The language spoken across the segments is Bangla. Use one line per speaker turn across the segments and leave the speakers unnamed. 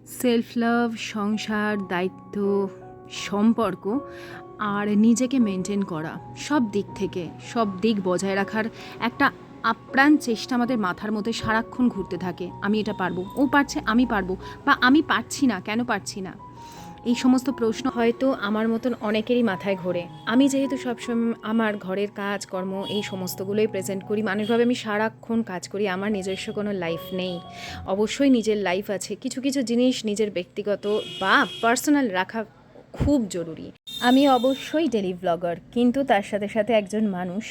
সেলফ লাভ, সংসার, দায়িত্ব, সম্পর্ক আর নিজেকে মেনটেন করা, সব দিক বজায় রাখার একটা আপ্রাণ চেষ্টা আমাদের মাথার মধ্যে সারাক্ষণ ঘুরতে থাকে। আমি এটা পারবো, ও পারছে, আমি পারবো, বা আমি পারছি না, কেন পারছি না। এই সমস্ত প্রশ্ন হয়তো আমার মতন অনেকেরই মাথায় ঘোরে। আমি যেহেতু সবসময় আমার ঘরের কাজকর্ম এই সমস্তগুলোই প্রেজেন্ট করি, মানুষভাবে আমি সারাক্ষণ কাজ করি, আমার নিজস্ব কোনো লাইফ নেই। অবশ্যই নিজের লাইফ আছে, কিছু কিছু জিনিস নিজের ব্যক্তিগত বা পার্সোনাল রাখা খুব জরুরি। আমি অবশ্যই ডেলি ব্লগার, কিন্তু তার সাথে সাথে একজন মানুষ,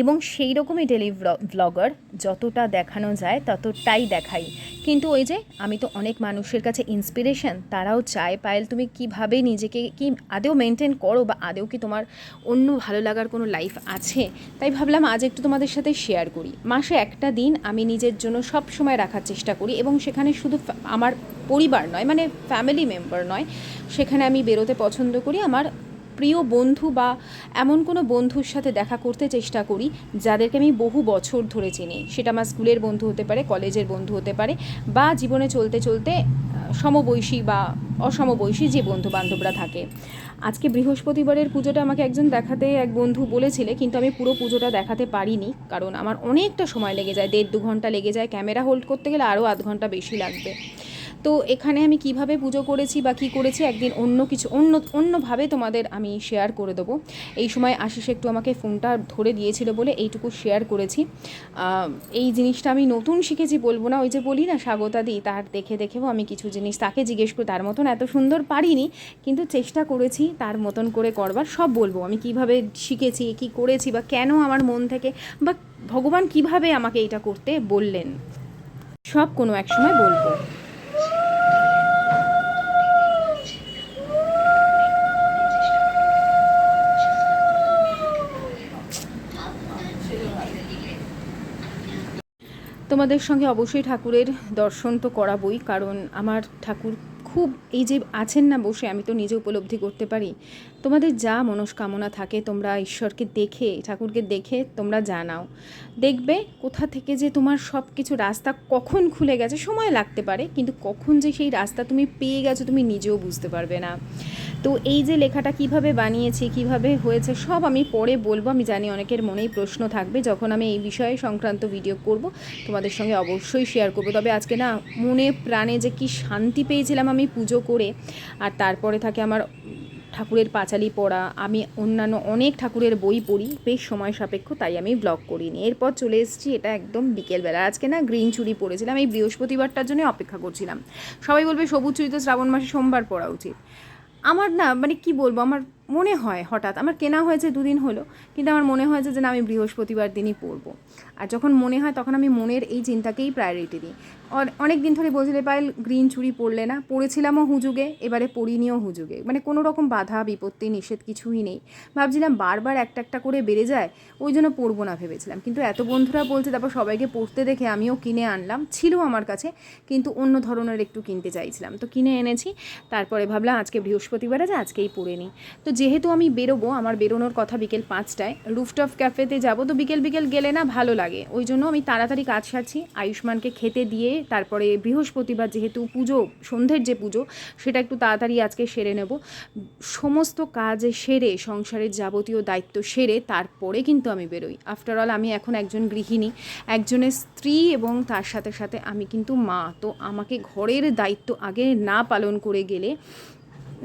এবং সেই রকমই ডেলি ব্লগার, যতটা দেখানো যায় ততটাই দেখাই। কিন্তু ওই যে আমি তো অনেক মানুষের কাছে ইন্সপিরেশন, তারাও চায় পায়েল তুমি কিভাবে নিজেকে কি আদেও মেনটেন করো, বা আদেও কি তোমার অন্য ভালো লাগার কোনো লাইফ আছে। তাই ভাবলাম আজ একটু তোমাদের সাথে শেয়ার করি। মাসে একটা দিন আমি নিজের জন্য সব সময় রাখার চেষ্টা করি, এবং সেখানে শুধু আমার পরিবার নয়, মানে ফ্যামিলি মেম্বার নয়, সেখানে আমি বেরোতে পছন্দ করি আমার প্রিয় বন্ধু বা এমন কোনো বন্ধুর সাথে দেখা করতে চেষ্টা করি যাদেরকে আমি বহু বছর ধরে চিনি। সেটা আমার স্কুলের বন্ধু হতে পারে, কলেজের বন্ধু হতে পারে, বা জীবনে চলতে চলতে সমবয়সী বা অসমবয়সী যে বন্ধু বান্ধবরা থাকে। আজকে বৃহস্পতিবারের পুজোটা আমাকে একজন দেখাতে এক বন্ধু বলেছিলে, কিন্তু আমি পুরো পুজোটা দেখাতে পারিনি, কারণ আমার অনেকটা সময় লেগে যায়, 1.5-2 ঘন্টা লেগে যায়। ক্যামেরা হোল্ড করতে গেলে আরও আধ ঘন্টা বেশি লাগবে। তো এখানে আমি কিভাবে পুজো করেছি বা কী করেছি একদিন অন্যভাবে তোমাদের আমি শেয়ার করে দেবো। এই সময় আশিস একটু আমাকে ফোনটা ধরে দিয়েছিল বলে এইটুকু শেয়ার করেছি। এই জিনিসটা আমি নতুন শিখেছি বলবো না, ওই যে বলি না স্বাগতা দিই, তার দেখে দেখেও আমি কিছু জিনিস তাকে জিজ্ঞেস করি, তার মতন এত সুন্দর পারিনি, কিন্তু চেষ্টা করেছি তার মতন করে করবার। সব বলবো আমি কিভাবে শিখেছি, কি করেছি, বা কেন আমার মন থেকে, বা ভগবান কিভাবে আমাকে এটা করতে বললেন, সব কোনো এক সময় বলবো। তোমাদের সঙ্গে অবশ্যই ঠাকুরের দর্শন তো করাবই, কারণ আমার ঠাকুর খুব, এই যে আছেন না বসে, আমি তো নিজে উপলব্ধি করতে পারি। তোমাদের যা মনস্কামনা থাকে তোমরা ঈশ্বরকে দেখে, ঠাকুরকে দেখে তোমরা জানাও, দেখবে কোথা থেকে যে তোমার সব কিছু রাস্তা কখন খুলে গেছে। সময় লাগতে পারে, কিন্তু কখন যে সেই রাস্তা তুমি পেয়ে গেছো তুমি নিজেও বুঝতে পারবে না। তো এই যে লেখাটা কিভাবে বানিয়েছি, কিভাবে হয়েছে, সব আমি পরে বলবো। আমি জানি অনেকের মনেই প্রশ্ন থাকবে, যখন আমি এই বিষয়ে সংক্রান্ত ভিডিও করব তোমাদের সঙ্গে অবশ্যই শেয়ার করব। তবে আজকে না মনে প্রাণে যে কি শান্তি পেয়েছিলাম আমি পুজো করে। আর তারপরে থাকে আমার ঠাকুরের পাঁচালি পড়া, আমি অন্যান্য অনেক ঠাকুরের বই পড়ি, বেশ সময় সাপেক্ষ, তাই আমি ব্লগ করিনি। এরপর চলে এসেছি, এটা একদম বিকেলবেলা। আজকে না গ্রিন চুড়ি পরেছিলাম, এই বৃহস্পতিবারটার জন্য অপেক্ষা করছিলাম। সবাই বলবে সবুজ চুড়ি তো শ্রাবণ মাসে সোমবার পরা উচিত। আমার না মানে কি বলবো, আমার মনে হয় হঠাৎ, আমার কেনা হয়েছে 2 দিন হলো, কিন্তু আমার মনে হয়েছে যে না আমি বৃহস্পতিবার দিনই পরবো। আর যখন মনে হয় তখন আমি মনের এই চিন্তাকেই প্রায়োরিটি দিই। অনেক দিন ধরে বলছিলে পায়েল গ্রিন চুড়ি পরলে না, পরেছিলামও হুজুগে, এবারে পরিনিও হুজুগে, মানে কোনো রকম বাধা বিপত্তি নিষেধ কিছুই নেই। ভাবছিলাম বারবার একটা একটা করে বেড়ে যায়, ওই জন্য পরবো না ভেবেছিলাম, কিন্তু এত বন্ধুরা বলছে, তারপর সবাইকে পরতে দেখে আমিও কিনে আনলাম। ছিল আমার কাছে, কিন্তু অন্য ধরনের একটু কিনতে চাইছিলাম, তো কিনে এনেছি। তারপরে ভাবলাম আজকে বৃহস্পতিবার আছে, আজকেই পরে নিই। তো যেহেতু আমি বেরোবো, আমার বেরোনোর কথা বিকেল 5টায়, রুফটপ ক্যাফেতে যাব, তো বিকেল বিকেল গেলে না ভালো লাগে, ওই জন্য আমি তাড়াতাড়ি কাজ সারছি, আয়ুষ্মানকে খেতে দিয়ে তারপরে বৃহস্পতিবার যেহেতু পুজো, সন্ধ্যের যে পুজো, সেটা একটু তাড়াতাড়ি আজকে সেরে নেব। সমস্ত কাজ সেরে, সংসারের যাবতীয় দায়িত্ব সেরে তারপরে কিন্তু আমি বেরোই। আফটার অল আমি এখন একজন গৃহিণী, একজনের স্ত্রী, এবং তার সাথে সাথে আমি কিন্তু মা। তো আমাকে ঘরের দায়িত্ব আগে না পালন করে গেলে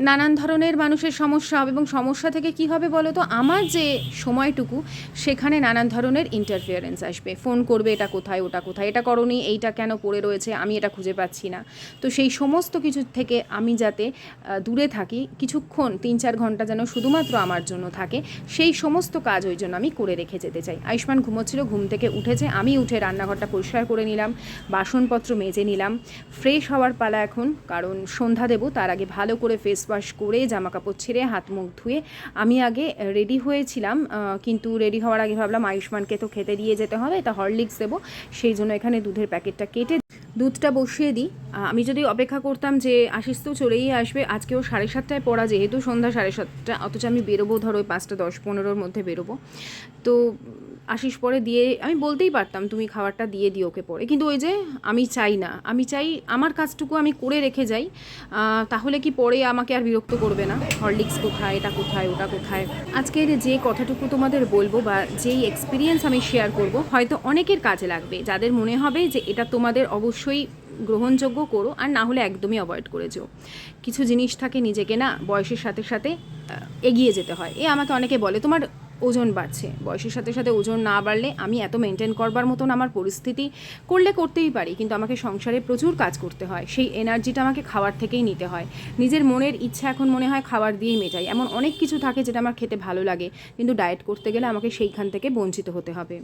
নানান ধরনের মানুষের সমস্যা হবে, এবং সমস্যা থেকে কি হবে বলো তো, আমার যে সময়টুকু, সেখানে নানান ধরনের ইন্টারফিয়ারেন্স আসবে, ফোন করবে, এটা কোথায়, ওটা কোথায়, এটা করনি, এইটা কেন পড়ে রয়েছে, আমি এটা খুঁজে পাচ্ছি না। তো সেই সমস্ত কিছু থেকে আমি যাতে দূরে থাকি, কিছুক্ষণ 3-4 ঘন্টা যেন শুধুমাত্র আমার জন্য থাকে, সেই সমস্ত কাজ ওই জন্য আমি করে রেখে যেতে চাই। আয়ুষ্মান ঘুমোচ্ছিল, ঘুম থেকে উঠেছে, আমি উঠে রান্নাঘরটা পরিষ্কার করে নিলাম, বাসনপত্র মেজে নিলাম, ফ্রেশ হওয়ার পালা এখন, কারণ সন্ধ্যা দেবো, তার আগে ভালো করে ফেস ওয়াশ করে জামাকাপড় ছেড়ে হাত মুখ ধুয়ে আমি আগে রেডি হয়েছিলাম। কিন্তু রেডি হওয়ার আগে ভাবলাম আয়ুষ্মানকে তো খেতে দিয়ে যেতে হবে, এটা হরলিক্স দেবো, সেই জন্য এখানে দুধের প্যাকেটটা কেটে দুধটা বসিয়ে দিই। আমি যদি অপেক্ষা করতাম যে আশিস তো চলেই আসবে, আজকেও 7:30টায় পড়া, যেহেতু সন্ধ্যা 7:30, অথচ আমি বেরোবো ধরো ওই 5:10-15-র মধ্যে বেরোবো। তো আশিস পরে দিয়ে, আমি বলতেই পারতাম তুমি খাবারটা দিয়ে দিও ওকে পরে, কিন্তু ওই যে আমি চাই না, আমি চাই আমার কাজটুকু আমি করে রেখে যাই, তাহলে কি পরে আমাকে আর বিরক্ত করবে না, হরলিক্স কোথায়, এটা কোথায়, ওটা কোথায়। আজকের যে কথাটুকু তোমাদের বলবো বা যেই এক্সপিরিয়েন্স আমি শেয়ার করব, হয়তো অনেকের কাজে লাগবে, যাদের মনে হবে যে এটা তোমাদের অবশ্যই গ্রহণযোগ্য করো, আর না হলে একদমই অ্যাভয়েড করে যেও। কিছু জিনিস থাকে নিজেকে না বয়সের সাথে সাথে এগিয়ে যেতে হয়। আমাকে অনেকে বলে তোমার ওজন বাড়ছে, বয়সের সাথে সাথে ওজন না বাড়লে আমি এত মেনটেন করবার মতন আমার পরিস্থিতি করলে করতেই পারি, কিন্তু আমাকে সংসারে প্রচুর কাজ করতে হয়, সেই এনার্জিটা আমাকে খাবার থেকেই নিতে হয়। নিজের মনের ইচ্ছা এখন মনে হয় খাবার দিয়েই মেটাই, এমন অনেক কিছু থাকে যেটা আমার খেতে ভালো লাগে, কিন্তু ডায়েট করতে গেলে আমাকে সেইখান থেকে বঞ্চিত হতে হবে।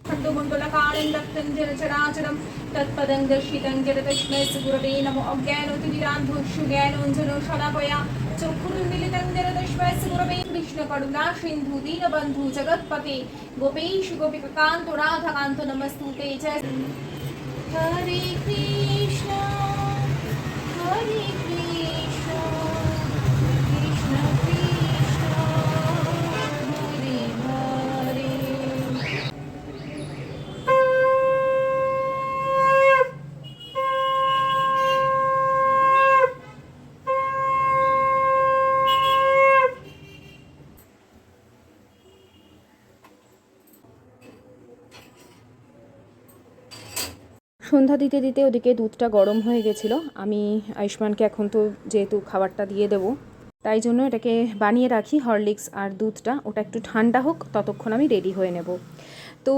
कृष्ण करुणा सिंधु दीनबंधु जगतपते गोपेश गोपिकांत राधा कांत नमस्तुते जय हरे कृष्ण हरे कृष्ण कृष्ण कृष्ण हरे हरे।
সন্ধ্যা দিতে দিতে ওদিকে দুধটা গরম হয়ে গেছিলো। আমি আয়ুষ্মানকে এখন তো যেহেতু খাবারটা দিয়ে দেবো, তাই জন্য এটাকে বানিয়ে রাখি, হরলিক্স আর দুধটা, ওটা একটু ঠান্ডা হোক, ততক্ষণ আমি রেডি হয়ে নেব। তো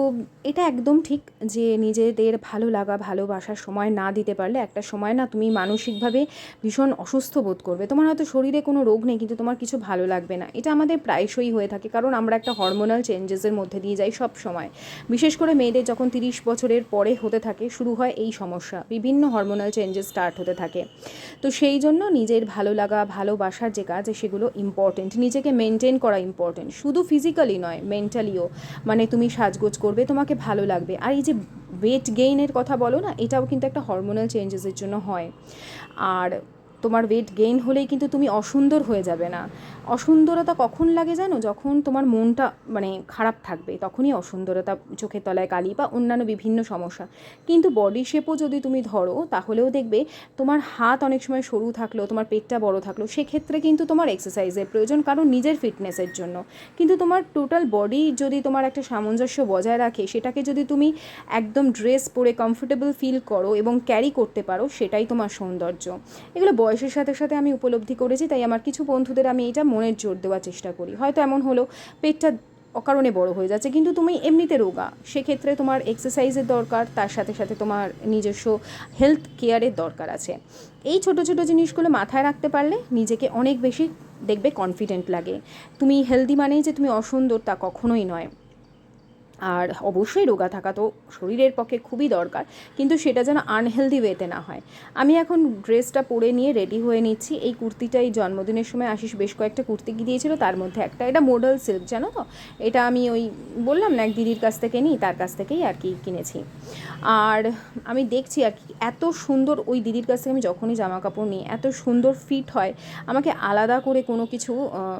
এটা একদম ঠিক যে নিজেদের ভালো লাগা ভালোবাসার সময় না দিতে পারলে একটা সময় না তুমি মানসিকভাবে ভীষণ অসুস্থ বোধ করবে। তোমার হয়তো শরীরে কোনো রোগ নেই, কিন্তু তোমার কিছু ভালো লাগবে না। এটা আমাদের প্রায়শই হয়ে থাকে, কারণ আমরা একটা হরমোনাল চেঞ্জেসের মধ্যে দিয়ে যাই সব সময়। বিশেষ করে মেয়েদের যখন 30 বছরের পরে হতে থাকে শুরু হয় এই সমস্যা, বিভিন্ন হরমোনাল চেঞ্জেস স্টার্ট হতে থাকে। তো সেই জন্য নিজের ভালো লাগা ভালোবাসার যে কাজ সেগুলো ইম্পর্টেন্ট, নিজেকে মেনটেন করা ইম্পর্টেন্ট, শুধু ফিজিক্যালি নয় মেন্টালিও। মানে তুমি সাজগোজ করবে, তোমাকে ভালো লাগবে। আর এই যে ওয়েট গেইনের কথা বলো না, এটাও কিন্তু একটা হরমোনাল চেঞ্জেসের জন্য হয়। আর তোমার ওয়েট গেইন হলেই কিন্তু তুমি অসুন্দর হয়ে যাবে না। অসুন্দরতা কখন লাগে জানো? যখন তোমার মনটা মানে খারাপ থাকবে, তখনই অসুন্দরতা, চোখের তলায় কালি বা অন্যান্য বিভিন্ন সমস্যা। কিন্তু বডি শেপও যদি তুমি ধরো, তাহলেও দেখবে তোমার হাত অনেক সময় সরু থাকলো, তোমার পেটটা বড় থাকলো, সেক্ষেত্রে কিন্তু তোমার এক্সারসাইজের প্রয়োজন, কারণ নিজের ফিটনেসের জন্য। কিন্তু তোমার টোটাল বডি যদি তোমার একটা সামঞ্জস্য বজায় রাখে, সেটাকে যদি তুমি একদম ড্রেস পরে কমফোর্টেবল ফিল করো এবং ক্যারি করতে পারো, সেটাই তোমার সৌন্দর্য। এগুলো বয়সের সাথে সাথে আমি উপলব্ধি করেছি, তাই আমার কিছু বন্ধুদের আমি এটা মনের জোর দেওয়ার চেষ্টা করি। হয়তো এমন হলো পেটটা অকারণে বড় হয়ে যাচ্ছে, কিন্তু তুমি এমনিতে রোগা, সেক্ষেত্রে তোমার এক্সারসাইজের দরকার, তার সাথে সাথে তোমার নিজস্ব হেলথ কেয়ারের দরকার আছে। এই ছোটো ছোটো জিনিসগুলো মাথায় রাখতে পারলে নিজেকে অনেক বেশি দেখবে কনফিডেন্ট লাগে। তুমি হেলদি মানেই যে তুমি অসুন্দর তা কখনোই নয়। আর অবশ্যই রোগা থাকা তো শরীরের পক্ষে খুবই দরকার, কিন্তু সেটা যেন আনহেলদি ওয়েতে না হয়। আমি এখন ড্রেসটা পরে নিয়ে রেডি হয়ে নিচ্ছি। এই কুর্তিটা এই জন্মদিনের সময় আশিস বেশ কয়েকটা কুর্তি দিয়েছিল, তার মধ্যে একটা, এটা মডেল সিল্ক জানো তো, এটা আমি ওই বললাম না এক দিদির কাছ থেকে নিই, তার কাছ থেকেই আর কি কিনেছি। আর আমি দেখছি আর কি এত সুন্দর, ওই দিদির কাছ থেকে আমি যখনই জামা কাপড় নিই এত সুন্দর ফিট হয়, আমাকে আলাদা করে কোনো কিছু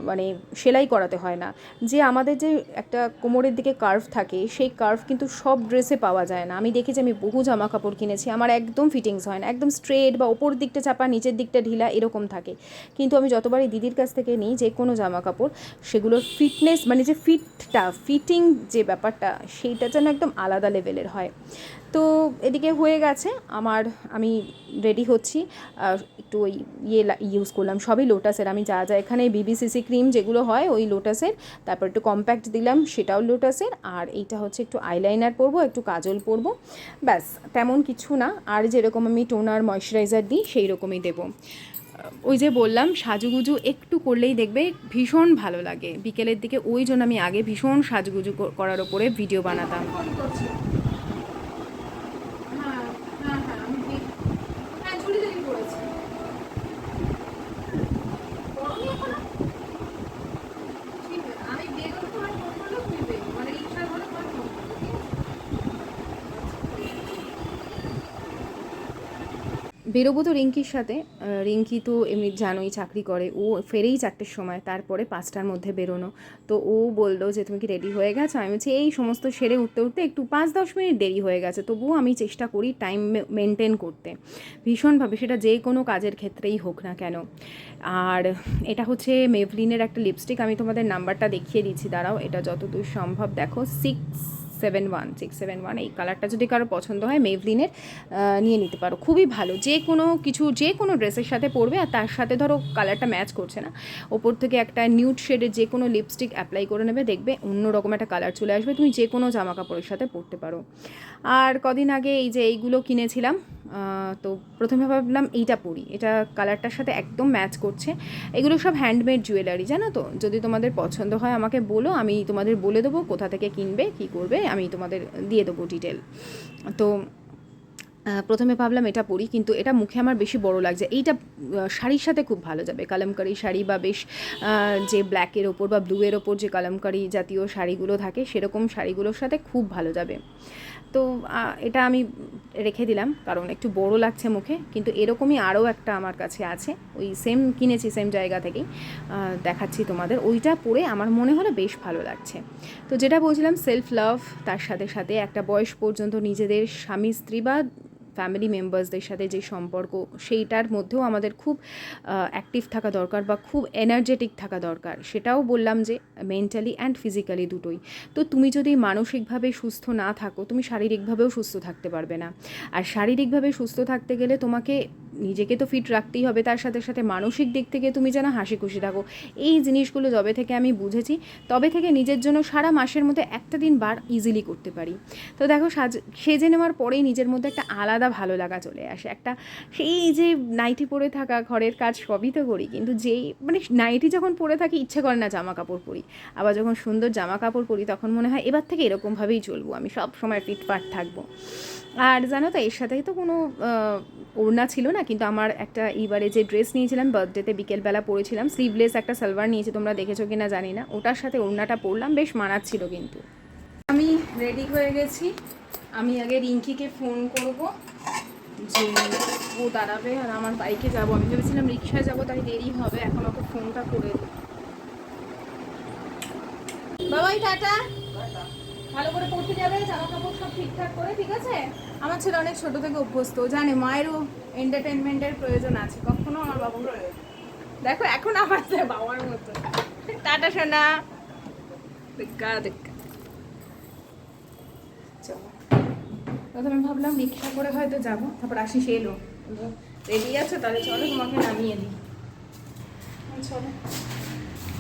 মানে সেলাই করাতে হয় না। যে আমাদের যে একটা কোমরের দিকে কার্ভ থাকে, সেই কার্ভ কিন্তু সব ড্রেসে পাওয়া যায় না। আমি দেখেছি, আমি বহু জামা কাপড় কিনেছি, আমার একদম ফিটিংস হয় না, একদম স্ট্রেট বা ওপর দিকটা চাপা নিচের দিকটা ঢিলা এরকম থাকে। কিন্তু আমি যতবারই দিদির কাছ থেকে নিই যে কোনো জামা কাপড়, সেগুলোর ফিটনেস মানে যে ফিটিং যে ব্যাপারটা, সেইটা যেন একদম আলাদা লেভেলের হয়। তো এদিকে হয়ে গেছে আমার, আমি রেডি হচ্ছি। একটু ওই ইউজ করলাম সবই লোটাসের, আমি যা যা এখানে বিবিসিসি ক্রিম যেগুলো হয় ওই লোটাসের, তারপর একটু কম্প্যাক্ট দিলাম সেটাও লোটাসের, আর এইটা হচ্ছে একটু আইলাইনার পরবো, একটু কাজল পরবো, ব্যাস তেমন কিছু না। আর যেরকম আমি টোনার ময়শ্চারাইজার দিই সেই রকমই দেবো। ওই যে বললাম সাজুগুজু একটু করলেই দেখবে ভীষণ ভালো লাগে বিকেলের দিকে, ওই জন্য আমি আগে ভীষণ সাজুগুজু করার ওপরে ভিডিও বানাতাম। বেরোবো তো রিঙ্কির সাথে। রিঙ্কি তো এমনি জানোই চাকরি করে, ও ফেরেই 4টের সময়, তারপরে 5টার মধ্যে বেরোনো। তো ও বললো যে তুমি কি রেডি হয়ে গেছো? আমি বলছি এই সমস্ত সেরে উঠতে উঠতে একটু 5-10 মিনিট দেরি হয়ে গেছে, তবুও আমি চেষ্টা করি টাইম মেনটেন করতে ভীষণভাবে, সেটা যে কোনো কাজের ক্ষেত্রেই হোক না কেন। আর এটা হচ্ছে মেভলিনের একটা লিপস্টিক, আমি তোমাদের নাম্বারটা দেখিয়ে দিচ্ছি, দাঁড়াও, এটা যতদূর সম্ভব দেখো 671 এই কালারটা যদি কারো পছন্দ হয় মেভলিনের নিয়ে নিতে পারো, খুবই ভালো, যে কোনো ড্রেসের সাথে পরবে। আর তার সাথে ধরো কালারটা ম্যাচ করছে না, ওপর থেকে একটা নিউড শেডের যে কোনো লিপস্টিক অ্যাপ্লাই করে নেবে, দেখবে অন্যরকম একটা কালার চলে আসবে, তুমি যে কোনো জামা কাপড়ের সাথে পরতে পারো। আর কদিন আগে এই যে এইগুলো কিনেছিলাম, তো প্রথমে ভাবলাম এইটা পরি, এটা কালারটার সাথে একদম ম্যাচ করছে। এগুলো সব হ্যান্ডমেড জুয়েলারি, জানো তো, যদি তোমাদের পছন্দ হয় আমাকে বলো, আমি তোমাদের বলে দেবো কোথা থেকে কিনবে, কী করবে, আমি তোমাদের দিয়ে দেবো ডিটেল। তো প্রথমে ভাবলাম এটা পরি, কিন্তু এটা মুখে আমার বেশি বড় লাগছে। এইটা শাড়ির সাথে খুব ভালো যাবে, কালামকারি শাড়ি বা বেশ যে ব্ল্যাকের ওপর বা ব্লুয়ের ওপর যে কালামকারি জাতীয় শাড়িগুলো থাকে সেরকম শাড়িগুলোর সাথে খুব ভালো যাবে। তো এটা আমি রেখে দিলাম, কারণ একটু বড় লাগছে মুখে। কিন্তু এরকমই আরও একটা আমার কাছে আছে, ওই সেম কিনেছি সেম জায়গা থেকেই, দেখাচ্ছি তোমাদের। ওইটা পরে আমার মনে হলো বেশ ভালো লাগছে। তো যেটা বলছিলাম, সেলফ লাভ, তার সাথে সাথে একটা বয়স পর্যন্ত নিজেদের স্বামী স্ত্রী বা ফ্যামিলি মেম্বার্সদের সাথে যে সম্পর্ক, সেইটার মধ্যেও আমাদের খুব অ্যাক্টিভ থাকা দরকার বা খুব এনার্জেটিক থাকা দরকার। সেটাও বললাম যে মেন্টালি অ্যান্ড ফিজিক্যালি দুটোই। তো তুমি যদি মানসিকভাবে সুস্থ না থাকো, তুমি শারীরিকভাবেও সুস্থ থাকতে পারবে না। আর শারীরিকভাবে সুস্থ থাকতে গেলে তোমাকে নিজেকে তো ফিট রাখতেই হবে, তার সাথে সাথে মানসিক দিক থেকে তুমি যেন হাসি খুশি থাকো। এই জিনিসগুলো যবে থেকে আমি বুঝেছি, তবে থেকে নিজের জন্য সারা মাসের মধ্যে একটা দিন বার ইজিলি করতে পারি। তো দেখো, সেজে নেওয়ার পরেই নিজের মধ্যে একটা আলাদা ভালো লাগা চলে আসে। একটা সেই যে নাইটি পরে থাকা, ঘরের কাজ সবই তো করি, কিন্তু যেই মানে নাইটি যখন পরে থাকি ইচ্ছে করে না জামা কাপড় পরি, আবার যখন সুন্দর জামা কাপড় পরি তখন মনে হয় এবার থেকে এরকমভাবেই চলবো, আমি সব সময় ফিটফাট থাকবো। আর জানো তো, এর সাথেই তো কোনো ওড়না ছিল না, কিন্তু আমার একটা এইবারে যে ড্রেস নিয়েছিলাম বার্থডেতে, বিকেলবেলা পরেছিলাম, স্লিভলেস একটা সালোয়ার নিয়েছি, তোমরা দেখেছো কি না জানি না, ওটার সাথে ওড়নাটা পরলাম, বেশ মানাচ্ছিল। কিন্তু আমি রেডি হয়ে গেছি। আমি আগে রিঙ্কিকে ফোন করব যে ও দাঁড়াবে, আর আমার বাইকে যাব। আমি ভেবেছিলাম রিক্সায় যাব, তাই দেরি হবে, এখন ওকে ফোনটা করে দিই। বাবাই টাটা, ভালো করে পড়তে যাবে, জামা কাপড় সব ঠিকঠাক করে, ঠিক আছে? আমার ছেলে অনেক ছোট থেকে অভ্যস্ত, জানে মায়েরও এন্টারটেনমেন্টের প্রয়োজন আছে, কখনো আমার বাবু দেখো এখন আমার বাবার মতো। টাটা সোনা, দেখা দেখা। চলো, প্রথমে ভাবলাম রিক্সা করে হয়তো যাবো, তারপর আশিস এলো, রেডি আছো তাহলে চলো তোমাকে নামিয়ে দিই। চলো,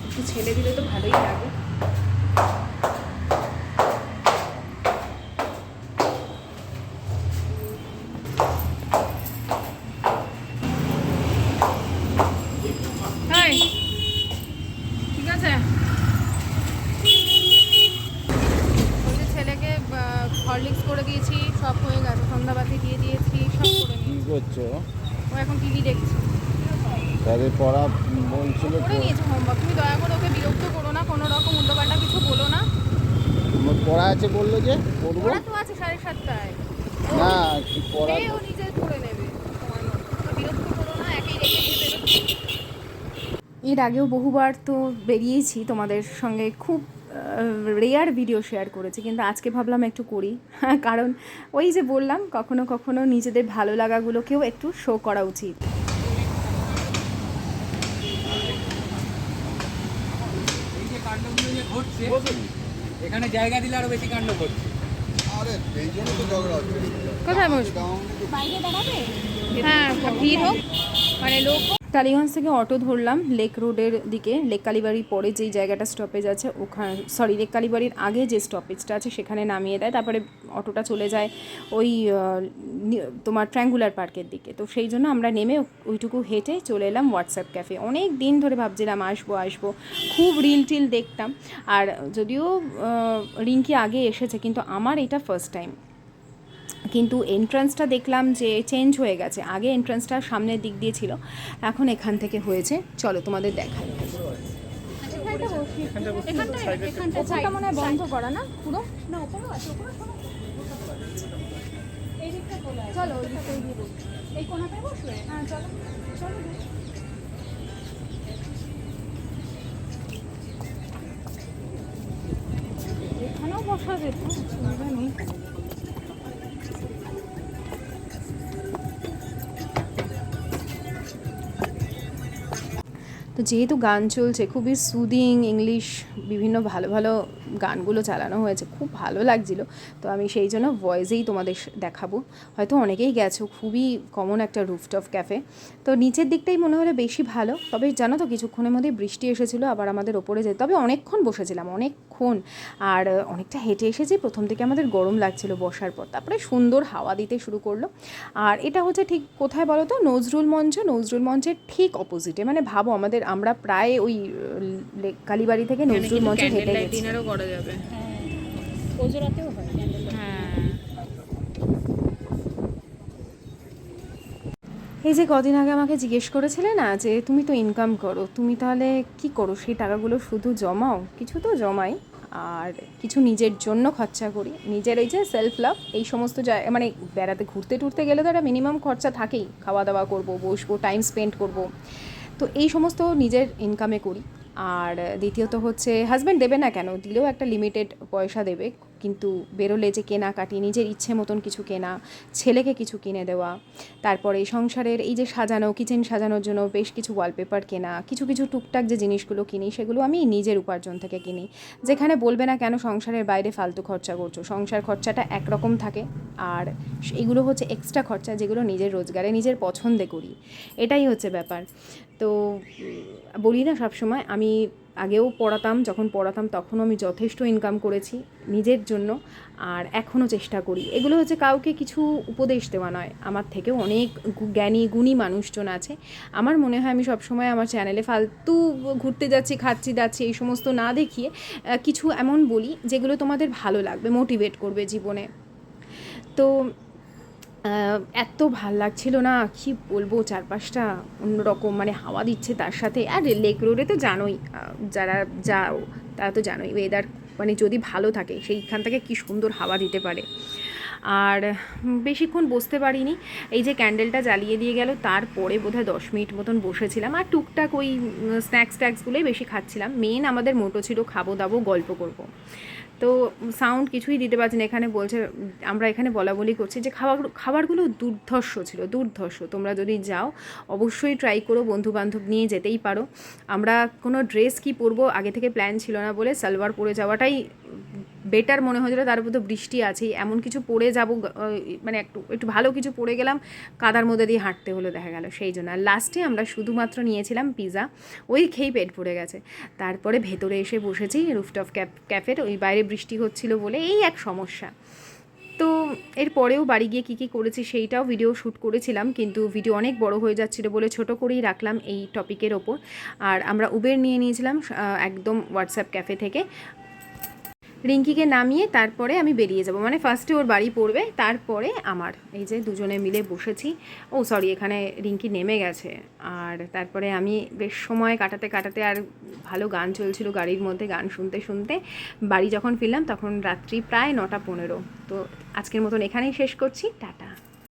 একটু ছেড়ে দিলে তো ভালোই লাগে। ঠিক আছে, ছেলেকে হরলিক্স করে দিয়েছি, সব হয়ে গেছে, সন্ধ্যাবাতি দিয়ে দিয়েছি, সব করে নিয়েছি।
কি করছো?
ও এখন টিভি দেখছে।
তাদের পড়া বলছিল
করে নিয়েছে হোমওয়ার্ক, তুমি দয়া করে ওকে বিরক্ত করো না, কোনো রকম উল্টোপাল্টা কিছু বলো না।
পড়া আছে বললো যে পড়বো।
ওরা তো আছে 7:30টায়,
না কি পড়া,
ও নিজে করে নেবে, তোমার মতো বিরক্ত করো না, একই রেখে দিয়ে বেরোচ্ছি। এর আগেও বহুবার তো বেরিয়েছি তোমাদের সঙ্গে, খুব রেয়ার ভিডিও শেয়ার করেছি, কিন্তু আজকে ভাবলাম একটু করি, কারণ ওই যে বললাম কখনো কখনো নিজেদের ভালো লাগাগুলোকেও একটু শো করা উচিত।
এই যে কাণ্ডগুলো যে ঘটছে, এখানে জায়গা দিলে আরো বেশি কাণ্ড ঘটছে।
কোথায় বসবো?
বাইরে দাঁড়াবে?
হ্যাঁ, ভিড় হোক, মানে লোক হোক। টালিগঞ্জ থেকে অটো ধরলাম লেক রোডের দিকে, লেক কালীবাড়ির পরে যেই জায়গাটা স্টপেজ আছে ওখানে, সরি লেক কালীবাড়ির আগে যে স্টপেজটা আছে সেখানে নামিয়ে দেয়, তারপরে অটোটা চলে যায় ওই তোমার ট্রায়াঙ্গুলার পার্কের দিকে। তো সেই জন্য আমরা নেমে ওইটুকু হেঁটে চলে এলাম হোয়াটসঅ্যাপ ক্যাফে। অনেক দিন ধরে ভাবছিলাম আসবো, খুব রিল টিল দেখতাম, আর যদিও রিঙ্কি আগে এসেছে, কিন্তু আমার এটা ফার্স্ট টাইম। কিন্তু এন্ট্রান্সটা দেখলাম যে চেঞ্জ হয়ে গেছে, আগে এন্ট্রান্সটা সামনের দিক দিয়ে ছিল, এখন এখান থেকে হয়েছে। চলো তোমাদের দেখাই। এখানটা মনে হয় বন্ধ করা না পুরো, না ওপরেও আছে, ওপরে
চলো ওই দিকটা গিয়ে বসি। এই কোনাটায় বসবে? হ্যাঁ চলো চলো।
এখানেও বসা যেত, অসুবিধা নেই। তো যেহেতু গান চলছে, খুবই সুদিং ইংলিশ বিভিন্ন ভালো ভালো গানগুলো চালানো হয়েছে, খুব ভালো লাগছিল। তো আমি সেই জন্য ভয়েসেই তোমাদের দেখাবো। হয়তো অনেকেই গেছো, খুবই কমন একটা রুফটপ ক্যাফে। তো নিচের দিকটাই মনে হলো বেশি ভালো, তবে জানো তো কিছুক্ষণের মধ্যেই বৃষ্টি এসেছিলো, আবার আমাদের ওপরে যেতে, তবে অনেকক্ষণ বসেছিলাম, অনেকক্ষণ। আর অনেকটা হেঁটে এসেছি, প্রথম থেকে আমাদের গরম লাগছিল বসার পর, তারপরে সুন্দর হাওয়া দিতে শুরু করলো। আর এটা হচ্ছে ঠিক কোথায় বলো তো, নজরুল মঞ্চের ঠিক অপোজিটে। মানে ভাবো আমরা প্রায় ওই কালীবাড়ি থেকে নজরুল মঞ্চে হেঁটে গেছি।
ডিনারও করা যাবে।
হ্যাঁ ওজোরাতেও হয় ক্যান্ডেল।
হ্যাঁ,
এই যে কদিন আগে আমাকে জিজ্ঞেস করেছিলে না যে তুমি তো ইনকাম করো, তুমি তাহলে কি করো, সেই টাকাগুলো শুধু জমাও? কিছু তো জমাই, আর কিছু নিজের জন্য খরচা করি, নিজের ওই যে সেলফ লাভ। এই সমস্ত জায়গা মানে বেড়াতে ঘুরতে টুরতে গেলে তো একটা মিনিমাম খরচা থাকেই, খাওয়া দাওয়া করবো, বসবো, টাইম স্পেন্ড করব। তো এই সমস্ত নিজের ইনকামে করি। আর দ্বিতীয়ত হচ্ছে হাজব্যান্ড দেবে না কেন, দিলেও একটা লিমিটেড পয়সা দেবে, কিন্তু বেরোলে যে কেনাকাটি, নিজের ইচ্ছে মতন কিছু কেনা, ছেলেকে কিছু কিনে দেওয়া, তারপরে সংসারের এই যে সাজানো, কিচেন সাজানোর জন্য বেশ কিছু ওয়ালপেপার কেনা, কিছু কিছু টুকটাক যে জিনিসগুলো কিনি সেগুলো আমি নিজের উপার্জন থেকে কিনি। যেখানে বলবে না কেন সংসারের বাইরে ফালতু খরচা করছো, সংসার খরচাটা একরকম থাকে, আর এইগুলো হচ্ছে এক্সট্রা খরচা যেগুলো নিজের রোজগারে নিজের পছন্দে করি। এটাই হচ্ছে ব্যাপার। তো বলি না সবসময়, আমি আগেও পড়াতাম, যখন পড়াতাম তখনও আমি যথেষ্ট ইনকাম করেছি নিজের জন্য, আর এখনও চেষ্টা করি। এগুলো হচ্ছে কাউকে কিছু উপদেশ দেওয়া নয়, আমার থেকেও অনেক জ্ঞানী গুণী মানুষজন আছে। আমার মনে হয় আমি সবসময় আমার চ্যানেলে ফালতু ঘুরতে যাচ্ছি, খাচ্ছি দাচ্ছি এই সমস্ত না দেখিয়ে কিছু এমন বলি যেগুলো তোমাদের ভালো লাগবে, মোটিভেট করবে জীবনে। তো এত ভাল লাগছিল না, কি বলবো, চারপাশটা অন্যরকম, মানে হাওয়া দিচ্ছে তার সাথে। আর লেক রোডে তো জানোই, যারা যাও তারা তো জানোই ওয়েদার মানে যদি ভালো থাকে সেইখান থেকে কি সুন্দর হাওয়া দিতে পারে। আর বেশিক্ষণ বসতে পারিনি, এই যে ক্যান্ডেলটা জ্বালিয়ে দিয়ে গেল তারপরে বোধহয় 10 মিনিট মতন বসেছিলাম, আর টুকটাক ওই স্ন্যাক্সগুলোই বেশি খাচ্ছিলাম। মেন আমাদের মোটো ছিল খাবো দাবো গল্প করব। তো সাউন্ড কিছুই দিতে পারছি না, এখানে বলছে, আমরা এখানে বলা বলি করছি যে খাবারগুলো দুর্ধর্ষ ছিল, দুর্ধর্ষ। তোমরা যদি যাও অবশ্যই ট্রাই করো, বন্ধুবান্ধব নিয়ে যেতেই পারো। আমরা কোনো ড্রেস কি পরবো আগে থেকে প্ল্যান ছিল না বলে সালোয়ার পরে যাওয়াটাই বেটার মনে হয়েছিল। তার উপর তো বৃষ্টি আছেই, এমন কিছু পরে যাব মানে একটু ভালো কিছু পরে গেলাম, কাদার মধ্যে দিয়ে হাঁটতে হলো দেখা গেল, সেই জন্য। আর লাস্টে আমরা শুধুমাত্র নিয়েছিলাম পিৎজা, ওই খেয়েই পেট ভরে গেছে। তারপরে ভেতরে এসে বসেছি রুফটপ ক্যাফের, ওই বাইরে বৃষ্টি হচ্ছিল বলে এই এক সমস্যা। তো এরপরেও বাড়ি গিয়ে কী কী করেছি সেইটাও ভিডিও শ্যুট করেছিলাম, কিন্তু ভিডিও অনেক বড় হয়ে যাচ্ছিলো বলে ছোট করেই রাখলাম এই টপিকের ওপর। আর আমরা উবের নিয়ে নিয়েছিলাম একদম হোয়াটসঅ্যাপ ক্যাফে থেকে। রিঙ্কিকে নামিয়ে তারপরে আমি বেরিয়ে যাব, মানে ফার্স্টে ওর বাড়ি পড়বে, তারপরে আমার। এই যে দুজনে মিলে বসেছি, ও সরি এখানে রিঙ্কি নেমে গেছে। আর তারপরে আমি বেশ সময় কাটাতে কাটাতে, আর ভালো গান চলছিল গাড়ির মধ্যে, গান শুনতে শুনতে বাড়ি যখন ফিরলাম তখন রাত্রি প্রায় 9টা 15। তো আজকের মতন এখানেই শেষ করছি, টাটা।